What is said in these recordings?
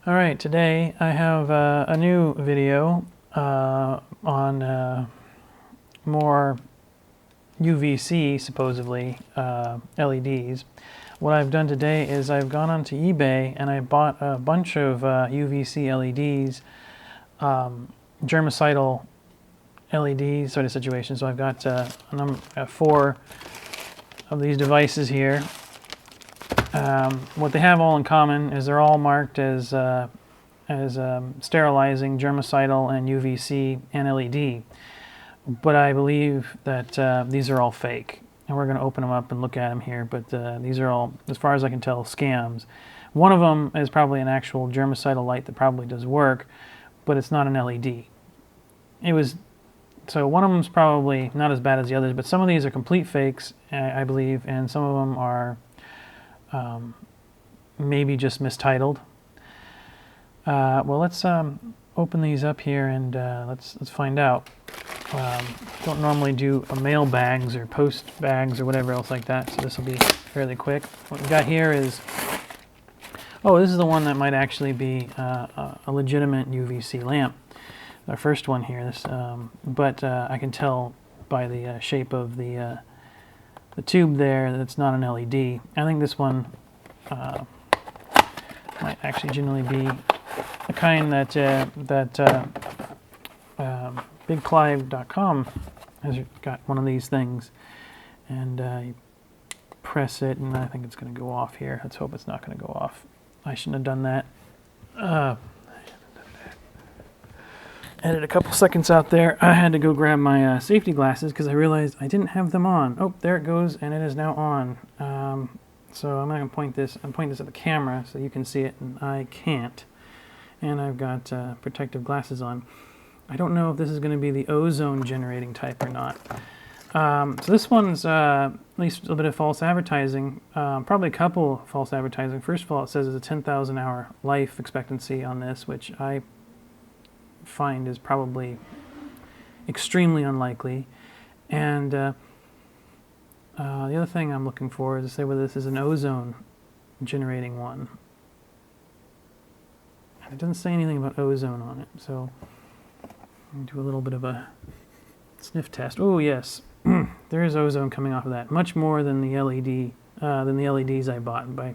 Alright, today I have a new video on more UVC, supposedly, LEDs. What I've done today is I've gone onto eBay and I bought a bunch of UVC LEDs, germicidal LED sort of situation. So I've got 4 of these devices here. What they have all in common is they're all marked as sterilizing, germicidal, and UVC and LED. But I believe that these are all fake. And we're going to open them up and look at them here. But these are all, as far as I can tell, scams. One of them is probably an actual germicidal light that probably does work, but it's not an LED. So one of them is probably not as bad as the others, but some of these are complete fakes, I believe, and some of them are maybe just mistitled. Well, let's open these up here and let's find out. Don't normally do a mail bags or post bags or whatever else like that, so this will be fairly quick. What we got here is, this is the one that might actually be a legitimate UVC lamp. Our first one here, but I can tell by the shape of the tube there that it's not an LED. I think this one might actually generally be the kind that BigClive.com has got one of these things, and you press it, and I think it's going to go off here. Let's hope it's not going to go off. I shouldn't have done that. Added a couple seconds out there. I had to go grab my safety glasses because I realized I didn't have them on. Oh, there it goes, and it is now on. So I'm going to point this. I'm pointing this at the camera so you can see it, and I can't. And I've got protective glasses on. I don't know if this is going to be the ozone generating type or not. So this one's at least a little bit of false advertising. Probably a couple false advertising. First of all, it says it's a 10,000 hour life expectancy on this, which I find is probably extremely unlikely. And the other thing I'm looking for is to say whether this is an ozone generating one. It doesn't say anything about ozone on it, so I'll do a little bit of a sniff test. Oh yes, there is ozone coming off of that, much more than the LEDs I bought by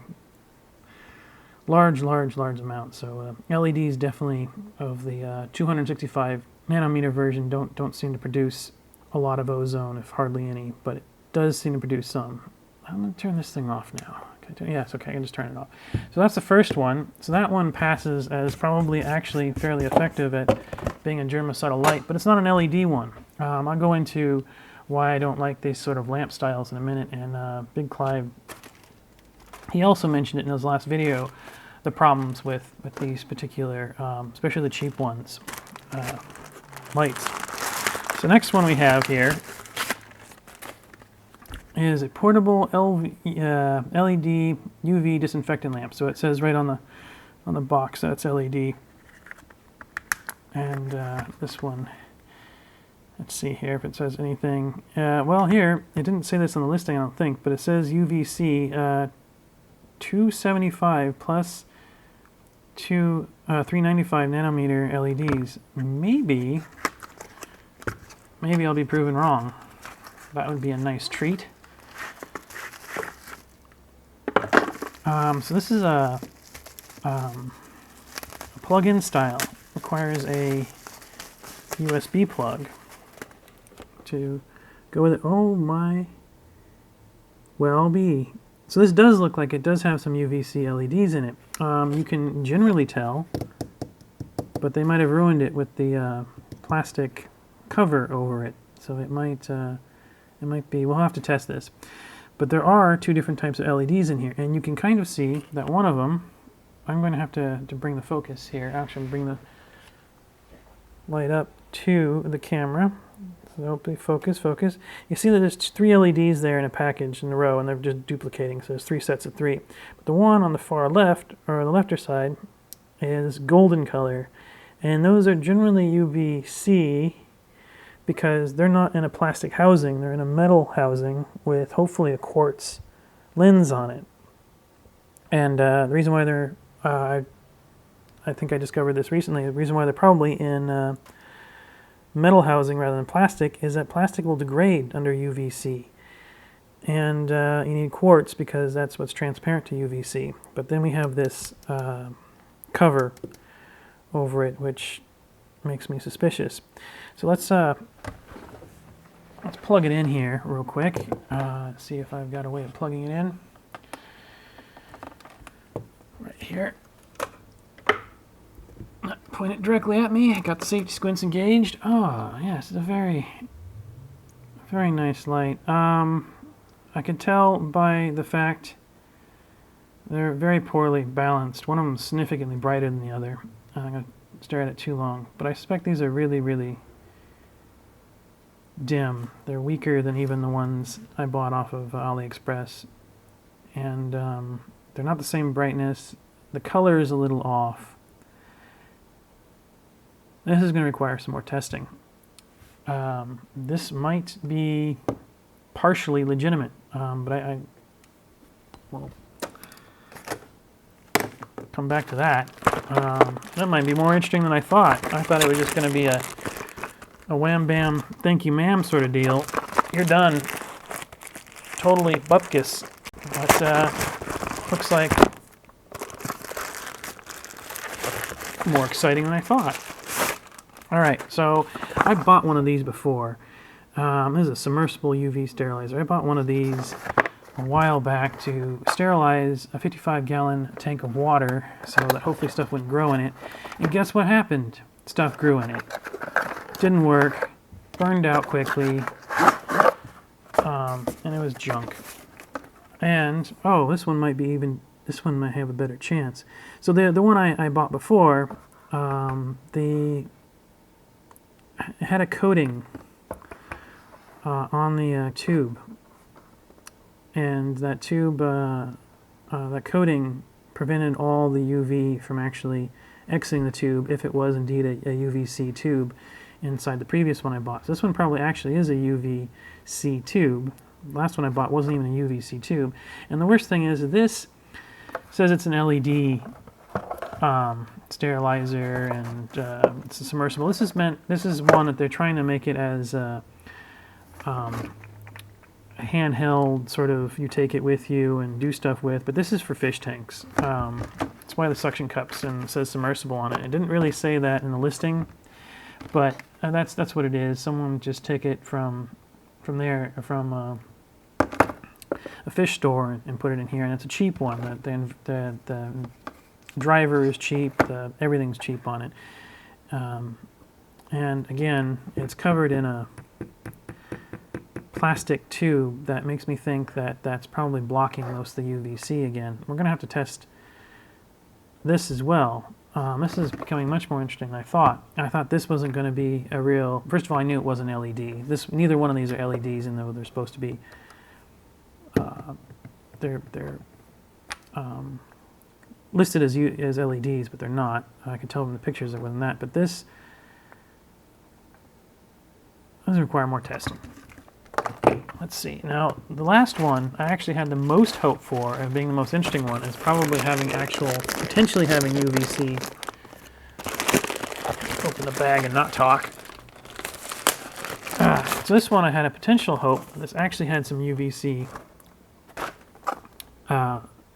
large amounts. So LEDs definitely of the 265 nanometer version don't seem to produce a lot of ozone, if hardly any, but it does seem to produce some. I'm going to turn this thing off now. Yeah, it's okay, I can just turn it off. So that's the first one. So that one passes as probably actually fairly effective at being a germicidal light, but it's not an LED one. I'll go into why I don't like these sort of lamp styles in a minute, and Big Clive, he also mentioned it in his last video, the problems with these particular, especially the cheap ones, lights. So next one we have here is a portable LED UV disinfecting lamp. So it says right on the box that it's LED. And this one, let's see here if it says anything. Well, here it didn't say this on the listing, I don't think, but it says UVC 275 plus 395 nanometer LEDs. Maybe I'll be proven wrong. That would be a nice treat. So this is a plug-in style. Requires a USB plug to go with it. Oh my, well be. So this does look like it does have some UVC LEDs in it. You can generally tell, but they might have ruined it with the plastic cover over it. So it might be. We'll have to test this. But there are 2 different types of LEDs in here, and you can kind of see that one of them, I'm going to have to bring the focus here, actually bring the light up to the camera. So hopefully focus. You see that there's 3 LEDs there in a package in a row, and they're just duplicating, so there's 3 sets of 3. But the one on the far left, or the lefter side, is golden color, and those are generally UVC, because they're not in a plastic housing, they're in a metal housing with hopefully a quartz lens on it. And the reason why they're, I I think I discovered this recently. The reason why they're probably in metal housing rather than plastic is that plastic will degrade under UVC. And you need quartz because that's what's transparent to UVC. But then we have this cover over it, which makes me suspicious. So let's plug it in here real quick. See if I've got a way of plugging it in. Right here. Point it directly at me. I got the safety squints engaged. Oh, yes, it's a very, very nice light. I can tell by the fact they're very poorly balanced. One of them is significantly brighter than the other. I'm going to stare at it too long. But I suspect these are really, really dim. They're weaker than even the ones I bought off of AliExpress. And they're not the same brightness. The color is a little off. This is going to require some more testing. This might be partially legitimate, but I will come back to that. That might be more interesting than I thought. I thought it was just going to be a wham bam thank you ma'am sort of deal. You're done. Totally bupkis. But looks like more exciting than I thought. Alright, so I bought one of these before. This is a submersible UV sterilizer. I bought one of these a while back to sterilize a 55-gallon tank of water so that hopefully stuff wouldn't grow in it. And guess what happened? Stuff grew in it. Didn't work. Burned out quickly. And it was junk. And, oh, this one might have a better chance. So the one I bought before, it had a coating on the tube, and that tube, that coating prevented all the UV from actually exiting the tube if it was indeed a UVC tube inside the previous one I bought. So this one probably actually is a UVC tube. The last one I bought wasn't even a UVC tube. And the worst thing is this says it's an LED sterilizer, and it's a submersible. This is one that they're trying to make it as a handheld sort of, you take it with you and do stuff with, but this is for fish tanks. That's why the suction cups and says submersible on it. It didn't really say that in the listing, but that's what it is. Someone just took it from a fish store and put it in here, and it's a cheap one. The driver is cheap, everything's cheap on it. And again, it's covered in a plastic tube that makes me think that that's probably blocking most of the UVC again. We're going to have to test this as well. This is becoming much more interesting than I thought. I thought this wasn't going to be a real... First of all, I knew it wasn't LED. Neither one of these are LEDs, even though they're supposed to be... They're listed as LEDs, but they're not. I could tell from the pictures it wasn't that. But this does require more testing. Let's see. Now, the last one I actually had the most hope for, and being the most interesting one, is probably potentially having UVC. Open the bag and not talk. So this one I had a potential hope. This actually had some UVC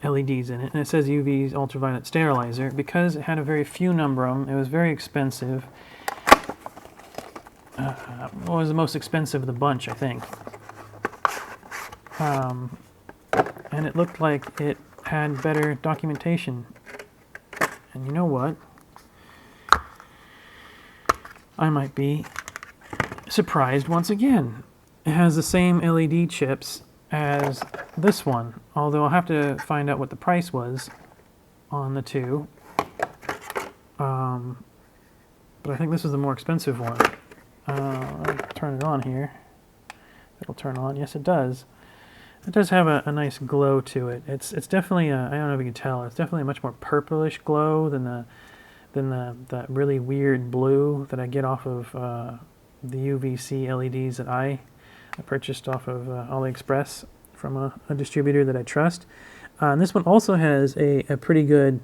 LEDs in it, and it says UV ultraviolet sterilizer. Because it had a very few number of them, it was very expensive. It was the most expensive of the bunch, I think. And it looked like it had better documentation. And you know what? I might be surprised once again. It has the same LED chips as this one, although I'll have to find out what the price was on the two. But I think this is the more expensive one. I'll turn it on here. It'll turn on. Yes, it does. It does have a nice glow to it. It's definitely I don't know if you can tell. It's definitely a much more purplish glow than that really weird blue that I get off of the UVC LEDs that I purchased off of AliExpress from a distributor that I trust. And this one also has a pretty good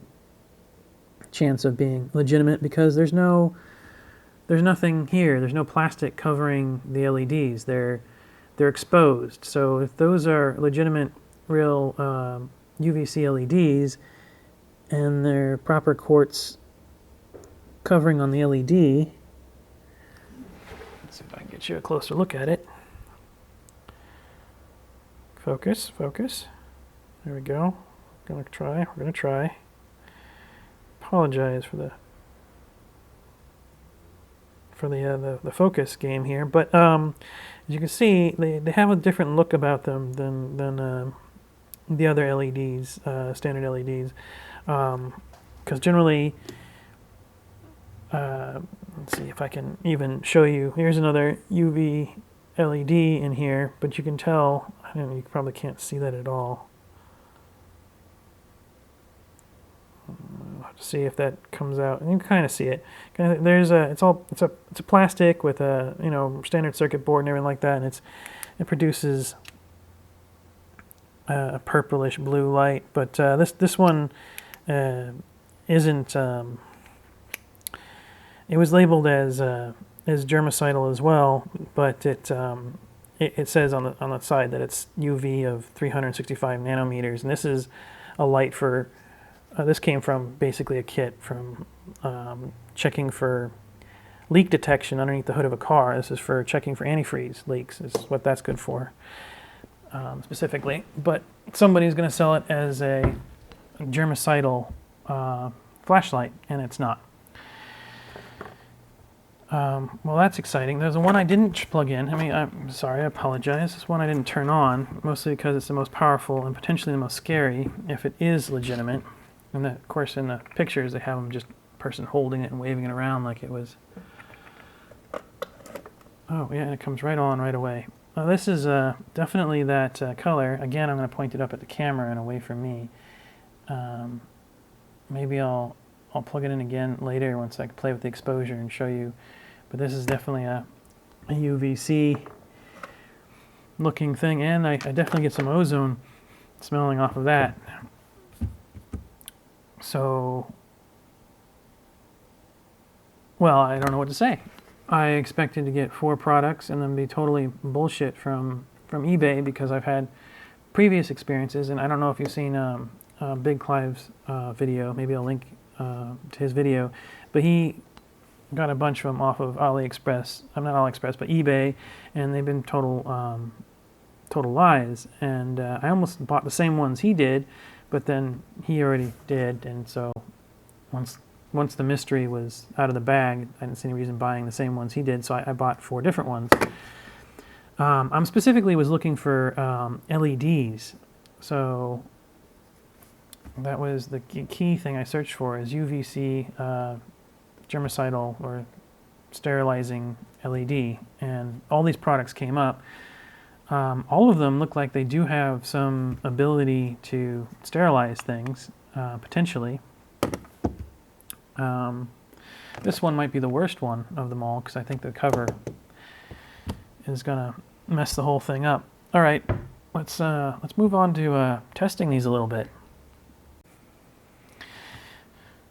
chance of being legitimate because there's nothing here. There's no plastic covering the LEDs. They're exposed. So if those are legitimate, real UVC LEDs, and their proper quartz covering on the LED, let's see if I can get you a closer look at it. Focus, focus. There we go. We're gonna try. Apologize for the focus game here, but as you can see, they have a different look about them than the other LEDs, standard LEDs, because generally, let's see if I can even show you. Here's another UV LED in here, but you can tell, I don't know, you probably can't see that at all. I'll have to see if that comes out, and you can kind of see it. There's it's a plastic with a standard circuit board and everything like that, and it produces a purplish blue light. But this one isn't. It was labeled as germicidal as well, but it says on the side that it's UV of 365 nanometers, and this is a light for. This came from basically a kit from checking for leak detection underneath the hood of a car. This is for checking for antifreeze leaks, is what that's good for specifically. But somebody's going to sell it as a germicidal flashlight, and it's not. Well, that's exciting. There's one I didn't plug in. I mean, I'm sorry, I apologize. This one I didn't turn on, mostly because it's the most powerful and potentially the most scary if it is legitimate. And of course, in the pictures, they have them just person holding it and waving it around like it was. Oh, yeah, and it comes right on right away. This is definitely that color. Again, I'm going to point it up at the camera and away from me. Maybe I'll plug it in again later once I can play with the exposure and show you. But this is definitely a UVC looking thing, and I definitely get some ozone smelling off of that. So, well, I don't know what to say. I expected to get 4 products and then be totally bullshit from eBay because I've had previous experiences, and I don't know if you've seen Big Clive's video. Maybe I'll link to his video, but he got a bunch of them off of AliExpress. I'm not AliExpress, but eBay, and they've been total lies. And I almost bought the same ones he did, but then he already did, and so once the mystery was out of the bag, I didn't see any reason buying the same ones he did, so I bought 4 different ones. I'm specifically was looking for LEDs, so that was the key thing I searched for, is UVC germicidal or sterilizing LED, and all these products came up. All of them look like they do have some ability to sterilize things, potentially. This one might be the worst one of them all because I think the cover is gonna mess the whole thing up. All right, let's move on to testing these a little bit.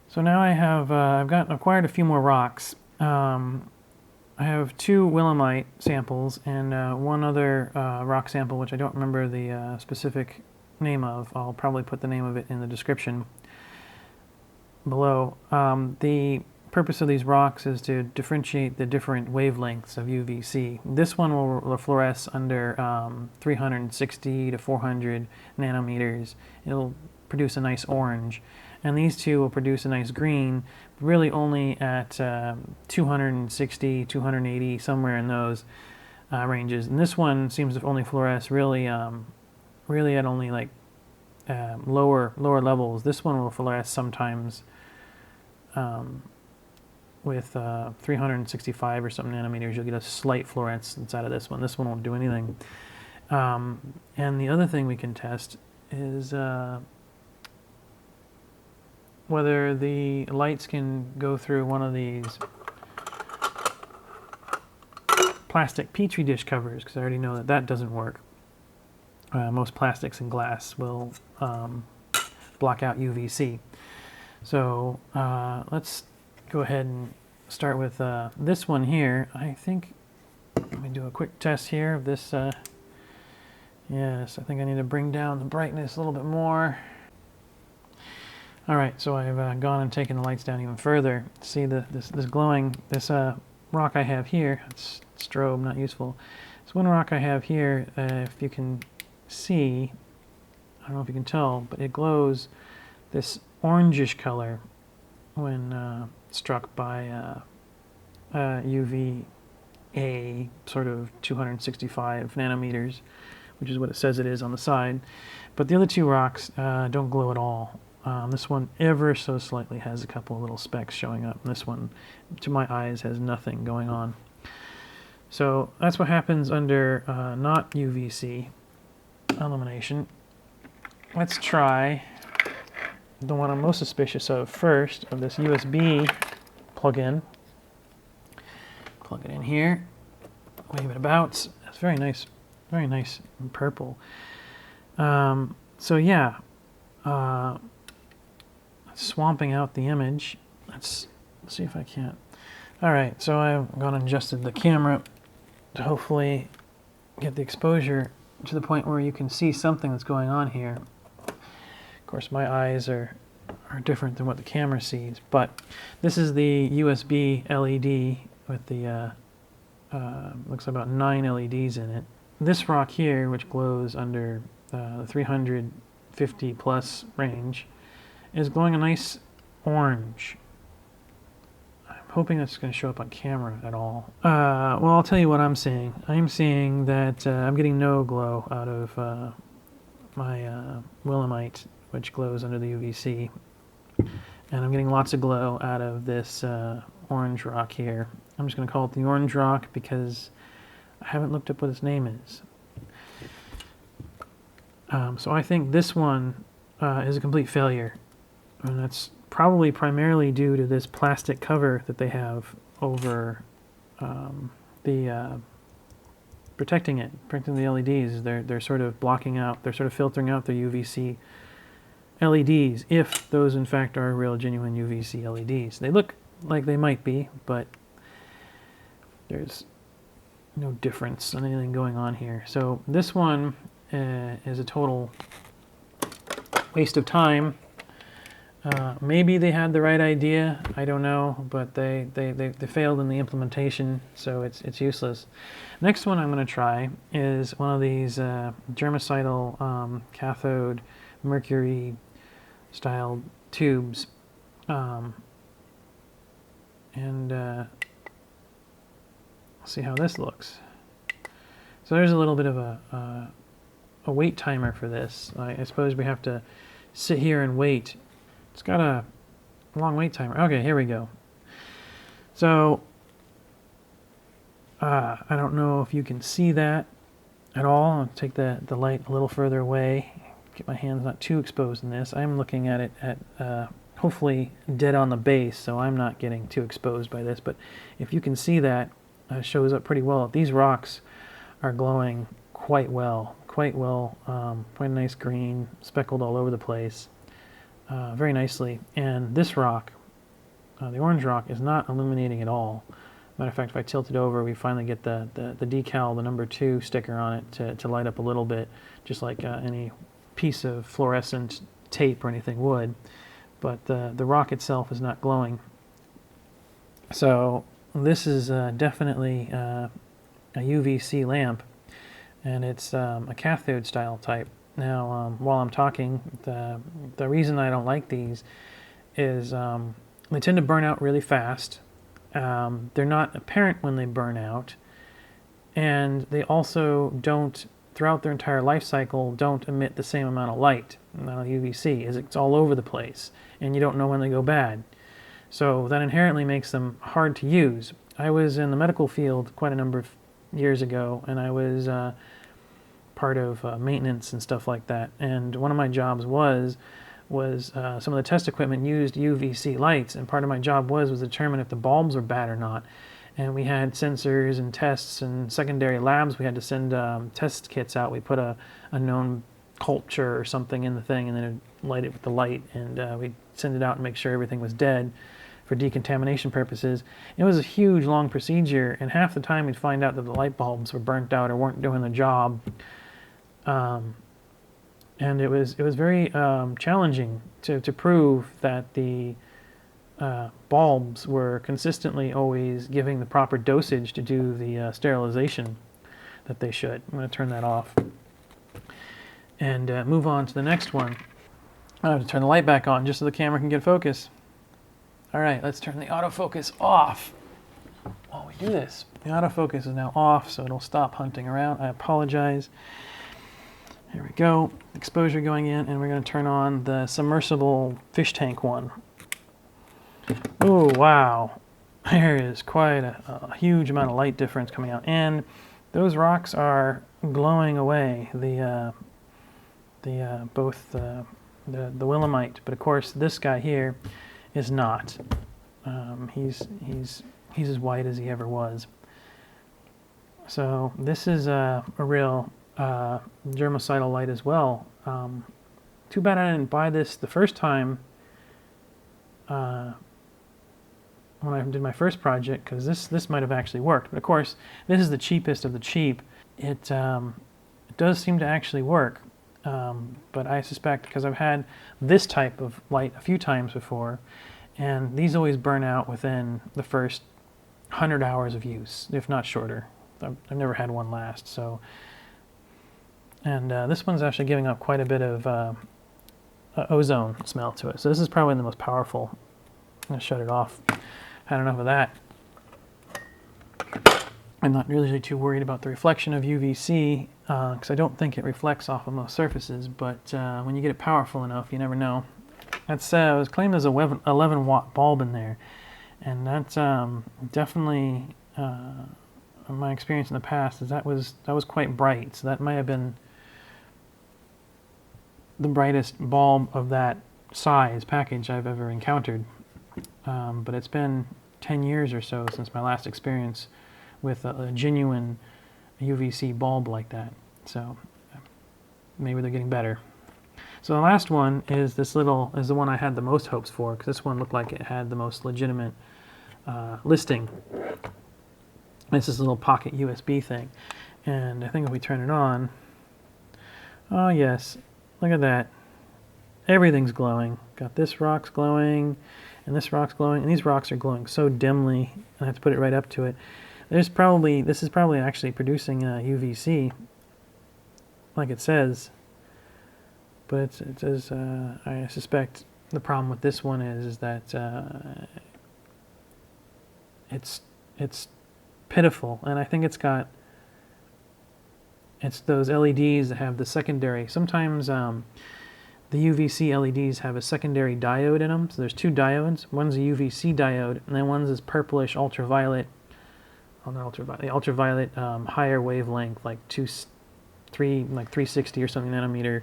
So now I have I've acquired a few more rocks. I have 2 willemite samples and one other rock sample, which I don't remember the specific name of. I'll probably put the name of it in the description below. The purpose of these rocks is to differentiate the different wavelengths of UVC. This one will fluoresce under 360 to 400 nanometers. It'll produce a nice orange. And these 2 will produce a nice green, really only at 260, 280, somewhere in those ranges. And this one seems to only fluoresce really at only like lower levels. This one will fluoresce sometimes with 365 or something nanometers. You'll get a slight fluorescence out of this one. This one won't do anything. And the other thing we can test is whether the lights can go through one of these plastic petri dish covers, because I already know that doesn't work. Most plastics and glass will block out UVC. So let's go ahead and start with this one here. I think, let me do a quick test here of this. Yes, I think I need to bring down the brightness a little bit more. All right, so I've gone and taken the lights down even further. See this glowing, this rock I have here. It's strobe, not useful. This one rock I have here, if you can see, I don't know if you can tell, but it glows this orangish color when struck by UVA, sort of 265 nanometers, which is what it says it is on the side. But the other two rocks don't glow at all. This one ever so slightly has a couple of little specks showing up. And this one, to my eyes, has nothing going on. So that's what happens under not UVC illumination. Let's try the one I'm most suspicious of first, of this USB plug-in. Plug it in here, wave it about. It's very nice and purple. So yeah, swamping out the image. Let's see if I can't. All right, so I've gone and adjusted the camera to hopefully get the exposure to the point where you can see something that's going on here. Of course, my eyes are different than what the camera sees, but this is the USB LED with the looks like about 9 LEDs in it. This rock here, which glows under the 350 plus range, is glowing a nice orange. I'm hoping that's going to show up on camera at all. Well, I'll tell you what I'm seeing. I'm seeing that I'm getting no glow out of my willemite, which glows under the UVC. And I'm getting lots of glow out of this orange rock here. I'm just going to call it the orange rock because I haven't looked up what its name is. So I think this one is a complete failure. And that's probably primarily due to this plastic cover that they have over protecting the LEDs. They're sort of blocking out, they're sort of filtering out the UVC LEDs, if those in fact are real genuine UVC LEDs. They look like they might be, but there's no difference in anything going on here. So this one is a total waste of time. Maybe they had the right idea, I don't know, but they failed in the implementation, so it's useless. Next one I'm going to try is one of these germicidal cathode mercury style tubes, and see how this looks. So there's a little bit of a wait timer for this. I suppose we have to sit here and wait. It's got a long wait timer. Okay, here we go. So I don't know if you can see that at all. I'll take the light a little further away, get my hands not too exposed in this. I'm looking at it at hopefully dead on the base, so I'm not getting too exposed by this. But if you can see that, shows up pretty well. These rocks are glowing quite well, quite a nice green, speckled all over the place, very nicely. And this rock, the orange rock, is not illuminating at all. Matter of fact, if I tilt it over, we finally get the decal, the number 2 sticker on it to light up a little bit, just like any piece of fluorescent tape or anything would. But the rock itself is not glowing. So this is definitely a UVC lamp, and it's a cathode style type. Now, while I'm talking, the reason I don't like these is they tend to burn out really fast. They're not apparent when they burn out, and they also don't, throughout their entire life cycle, don't emit the same amount of light. Now, UVC it's all over the place, and you don't know when they go bad. So that inherently makes them hard to use. I was in the medical field quite a number of years ago, and I was part of maintenance and stuff like that. And one of my jobs was some of the test equipment used UVC lights, and part of my job was determine if the bulbs were bad or not. And we had sensors and tests and secondary labs. We had to send test kits out. We put a known culture or something in the thing, and then light it with the light, and we'd send it out and make sure everything was dead for decontamination purposes. It was a huge, long procedure, and half the time we'd find out that the light bulbs were burnt out or weren't doing the job. And it was very challenging to prove that the bulbs were consistently always giving the proper dosage to do the sterilization that they should. I'm going to turn that off and move on to the next one. I have to turn the light back on just so the camera can get focus. All right, let's turn the autofocus off while we do this. The autofocus is now off, so it'll stop hunting around. I apologize. Here we go. Exposure going in, and we're going to turn on the submersible fish tank one. Oh, wow. There is quite a huge amount of light difference coming out. And those rocks are glowing away, both the willemite, but of course this guy here is not. He's as white as he ever was. So this is a real germicidal light as well. Too bad I didn't buy this the first time when I did my first project, because this might have actually worked. But of course, this is the cheapest of the cheap. It does seem to actually work, but I suspect because I've had this type of light a few times before, and these always burn out within the first 100 hours of use, if not shorter. I've never had one last. So, and this one's actually giving up quite a bit of ozone smell to it. So this is probably the most powerful. I'm going to shut it off. Had enough of that. I'm not really too worried about the reflection of UVC because I don't think it reflects off of most surfaces, but when you get it powerful enough, you never know. That's it was claimed there's a 11-watt bulb in there, and that's definitely my experience in the past is that was quite bright. So that might have been the brightest bulb of that size package I've ever encountered. But it's been 10 years or so since my last experience with a genuine UVC bulb like that. So maybe they're getting better. So the last one is the one I had the most hopes for, because this one looked like it had the most legitimate listing. It's this little pocket USB thing. And I think if we turn it on, oh yes, look at that. Everything's glowing. Got this rock's glowing, and this rock's glowing, and these rocks are glowing so dimly, I have to put it right up to it. This is probably actually producing UVC, like it says, but it says, I suspect the problem with this one is that it's pitiful, and I think it's those LEDs that have the secondary, sometimes the UVC LEDs have a secondary diode in them. So there's two diodes. One's a UVC diode, and then one's this purplish ultraviolet, ultraviolet higher wavelength, like 360 or something nanometer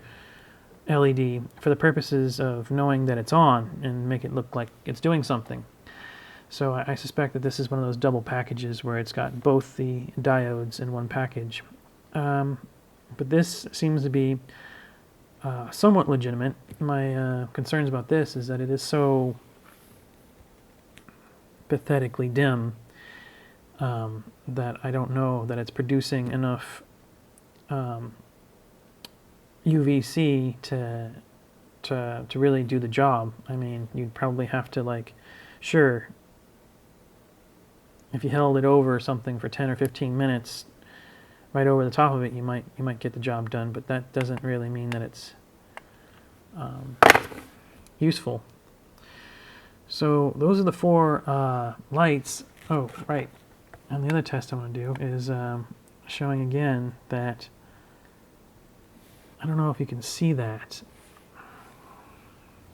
LED, for the purposes of knowing that it's on and make it look like it's doing something. So I suspect that this is one of those double packages where it's got both the diodes in one package. But this seems to be somewhat legitimate. My concerns about this is that it is so pathetically dim that I don't know that it's producing enough UVC to really do the job. I mean, you'd probably have to, sure, if you held it over something for 10 or 15 minutes, right over the top of it, you might get the job done, but that doesn't really mean that it's useful. So those are the 4 lights. Oh, right. And the other test I want to do is showing again that, I don't know if you can see that.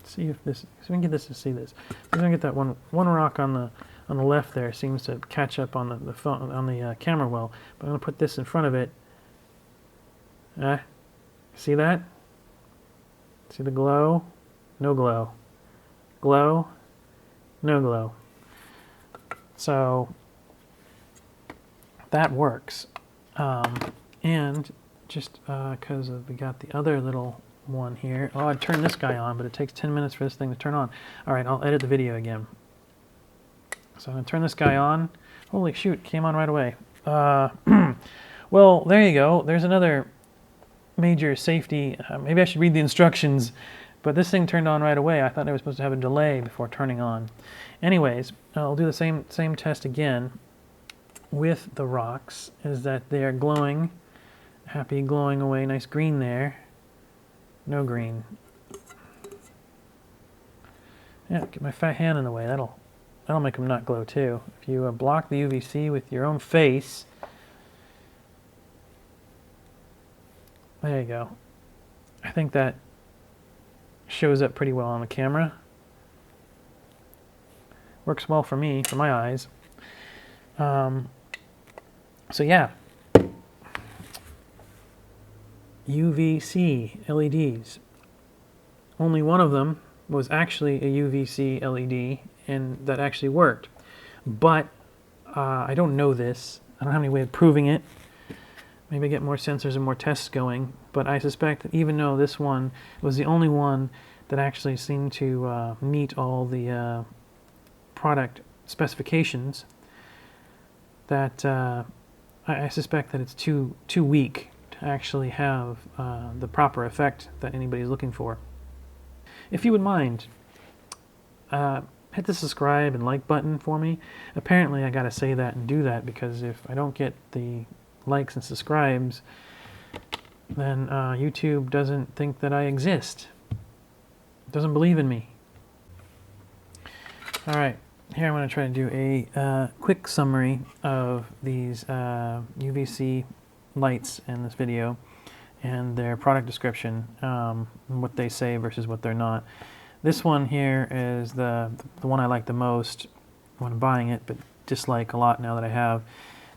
See if this, so we can get this to see this. We're gonna get that one rock on the left there seems to catch up on the phone, on the camera well. But I'm gonna put this in front of it. See that? See the glow? No glow. Glow? No glow. So that works. And just because we got the other little one here. Oh, I'd turn this guy on, but it takes 10 minutes for this thing to turn on. All right, I'll edit the video again. So I'm going to turn this guy on. Holy shoot, came on right away. Well, there you go. There's another major safety. Maybe I should read the instructions, but this thing turned on right away. I thought it was supposed to have a delay before turning on. Anyways, I'll do the same test again with the rocks, is that they are glowing. Happy, glowing away. Nice green there. No green. Yeah, get my fat hand in the way. That'll make them not glow too. If you block the UVC with your own face, there you go. I think that shows up pretty well on the camera. Works well for me, for my eyes. So yeah, UVC LEDs. Only one of them was actually a UVC LED, and that actually worked. But I don't know this. I don't have any way of proving it. Maybe get more sensors and more tests going. But I suspect that even though this one was the only one that actually seemed to meet all the product specifications, that I suspect that it's too weak to actually have the proper effect that anybody's looking for. If you would mind, hit the subscribe and like button for me. Apparently I gotta say that and do that, because if I don't get the likes and subscribes, then YouTube doesn't think that I exist. Doesn't believe in me. Alright, here I'm going to try to do a quick summary of these UVC lights in this video and their product description, what they say versus what they're not. This one here is the one I like the most when buying it, but dislike a lot now that I have.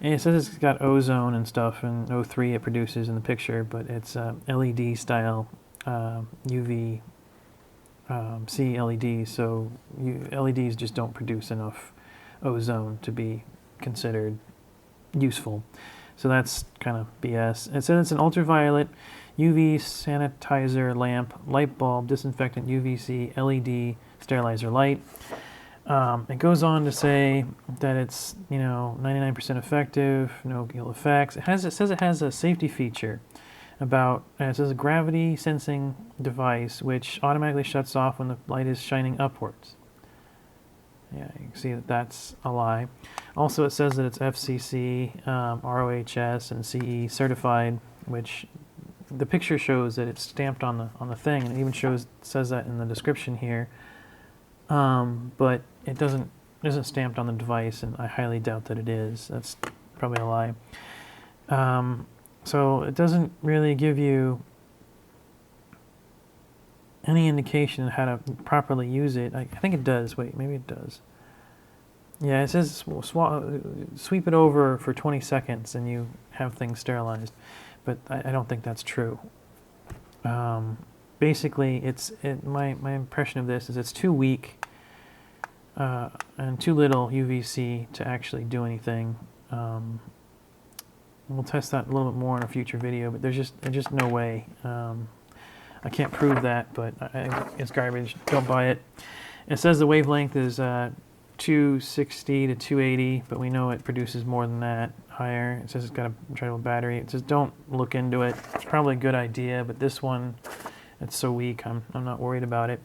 And it says it's got ozone and stuff, and O3 it produces in the picture, but it's LED style UV C LEDs, so LEDs just don't produce enough ozone to be considered useful. So that's kind of BS. It says it's an ultraviolet UV sanitizer lamp, light bulb, disinfectant, UVC, LED, sterilizer light. It goes on to say that it's 99% effective, no ill effects. It says it has a safety feature about, it says a gravity sensing device which automatically shuts off when the light is shining upwards. Yeah, you can see that that's a lie. Also, it says that it's FCC, ROHS, and CE certified, which the picture shows that it's stamped on the thing, and it even says that in the description here. But it isn't stamped on the device, and I highly doubt that it is. That's probably a lie. So it doesn't really give you any indication of how to properly use it. I think it does. Wait, maybe it does. Yeah, it says sweep it over for 20 seconds and you have things sterilized. But I don't think that's true. Basically, my impression of this is it's too weak and too little UVC to actually do anything. We'll test that a little bit more in a future video, but there's just no way. I can't prove that, but it's garbage. Don't buy it. It says the wavelength is 260 to 280, but we know it produces more than that, higher. It says it's got a rechargeable battery. It says don't look into it. It's probably a good idea, but this one, it's so weak, I'm not worried about it.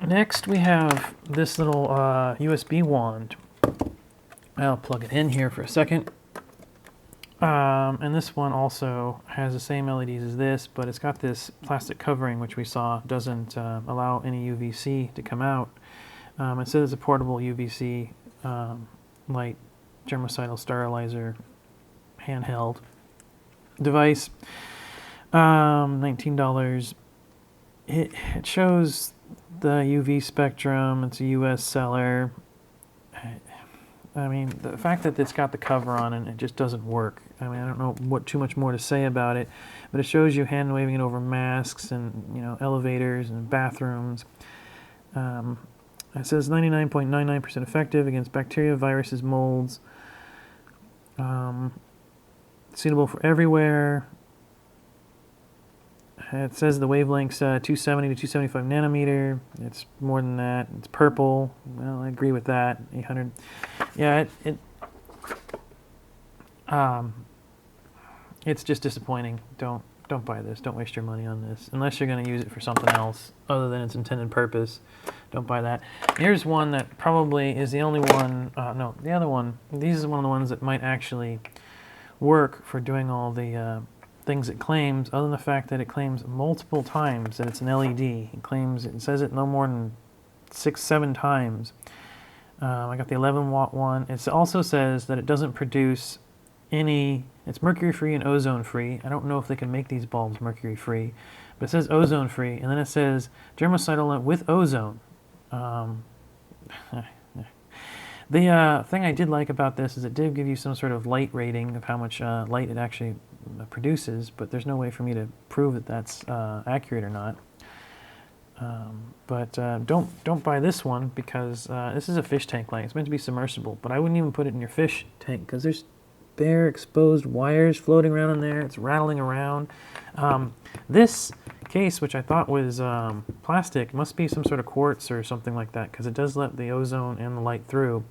Next, we have this little USB wand. I'll plug it in here for a second. And this one also has the same LEDs as this, but it's got this plastic covering, which we saw doesn't allow any UVC to come out. It says it's a portable UVC light germicidal sterilizer handheld device. $19. It shows the UV spectrum. It's a US seller. I mean, the fact that it's got the cover on and it just doesn't work. I mean, I don't know what too much more to say about it, but it shows you hand waving it over masks and elevators and bathrooms. It says 99.99% effective against bacteria, viruses, molds. Suitable for everywhere. It says the wavelength's 270 to 275 nanometer. It's more than that. It's purple. Well, I agree with that. 800. Yeah, it's just disappointing. Don't buy this. Don't waste your money on this unless you're going to use it for something else other than its intended purpose. Don't buy that. Here's one that probably is the only one. No, the other one. These is one of the ones that might actually work for doing all the things it claims, other than the fact that it claims multiple times that it's an LED. It says it no more than 6-7 times. I got the 11 watt one. It also says that it doesn't produce any, it's mercury free and ozone free. I don't know if they can make these bulbs mercury free, but it says ozone free, and then it says germicidal with ozone. The thing I did like about this is it did give you some sort of light rating of how much light it actually produces, but there's no way for me to prove that that's accurate or not. But don't buy this one because this is a fish tank light. It's meant to be submersible, but I wouldn't even put it in your fish tank because there's bare exposed wires floating around in there. It's rattling around. This case, which I thought was plastic, must be some sort of quartz or something like that because it does let the ozone and the light through,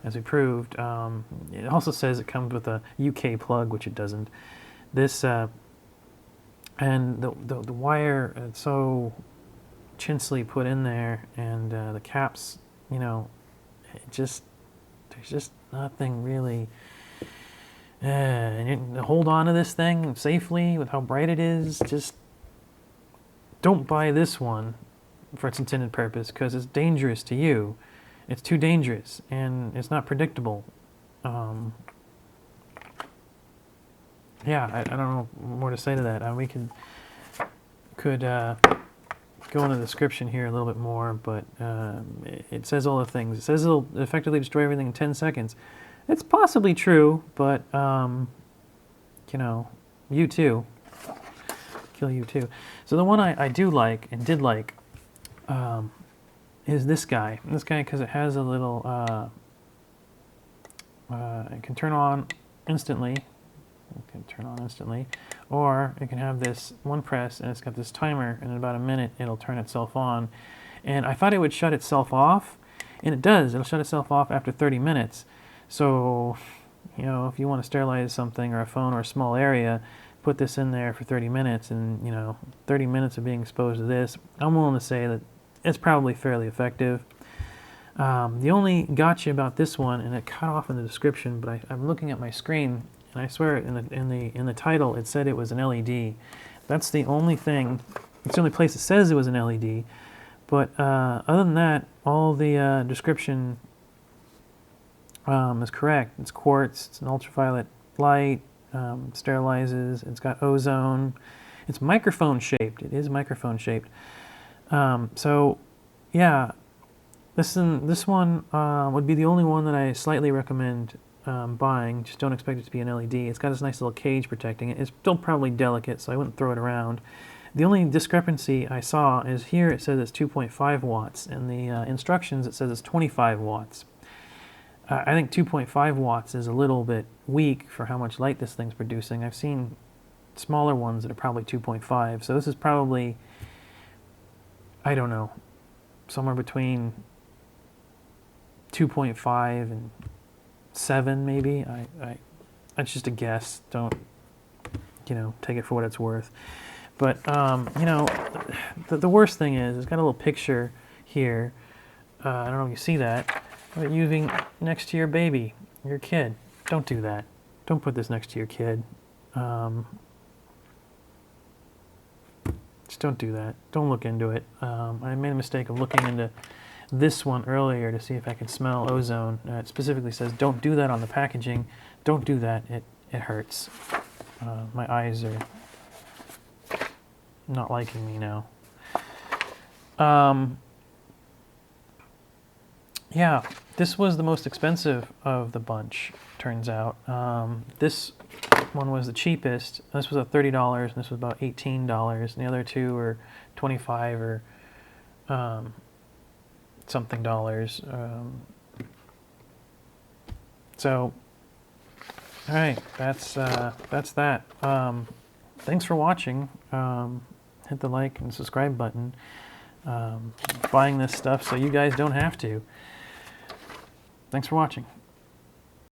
as we proved. It also says it comes with a UK plug, which it doesn't. This and the wire, it's so chintzy put in there, and the caps, you know, there's just nothing really. And you hold on to this thing safely with how bright it is. Just don't buy this one for its intended purpose because it's dangerous to you. It's too dangerous and it's not predictable. Yeah, I don't know more to say to that. We could go into the description here a little bit more, but it says all the things. It says it'll effectively destroy everything in 10 seconds. It's possibly true, but, you know, you too. Kill you too. So the one I do like and did like is this guy. This guy, because it has a little, it can turn on instantly. It can turn on instantly. Or it can have this one press, and it's got this timer, and in about a minute, it'll turn itself on. And I thought it would shut itself off, and it does. It'll shut itself off after 30 minutes. So, you know, if you want to sterilize something or a phone or a small area, put this in there for 30 minutes and, you know, 30 minutes of being exposed to this, I'm willing to say that it's probably fairly effective. The only gotcha about this one, and it cut off in the description, but I'm looking at my screen, and I swear in the title it said it was an LED. That's the only thing, it's the only place it says it was an LED, but other than that, all the description is correct. It's quartz, it's an ultraviolet light, sterilizes, it's got ozone, it's microphone shaped. It is microphone shaped. So yeah, this one would be the only one that I slightly recommend buying. Just don't expect it to be an LED. It's got this nice little cage protecting it. It's still probably delicate, so I wouldn't throw it around. The only discrepancy I saw is here it says it's 2.5 watts, and the instructions it says it's 25 watts. I think 2.5 watts is a little bit weak for how much light this thing's producing. I've seen smaller ones that are probably 2.5, so this is probably, I don't know, somewhere between 2.5 and 7 maybe. That's just a guess. Don't, you know, take it for what it's worth. But, you know, the worst thing is it's got a little picture here. I don't know if you see that. But using next to your baby, your kid. Don't do that. Don't put this next to your kid. Just don't do that. Don't look into it. I made a mistake of looking into this one earlier to see if I could smell ozone. It specifically says don't do that on the packaging. Don't do that. It hurts. My eyes are not liking me now. Yeah, this was the most expensive of the bunch, turns out. This one was the cheapest. This was $30, and this was about $18, and the other two were $25 or something dollars. So, all right, that's that. Thanks for watching. hit the like and subscribe button. Buying this stuff so you guys don't have to. Thanks for watching.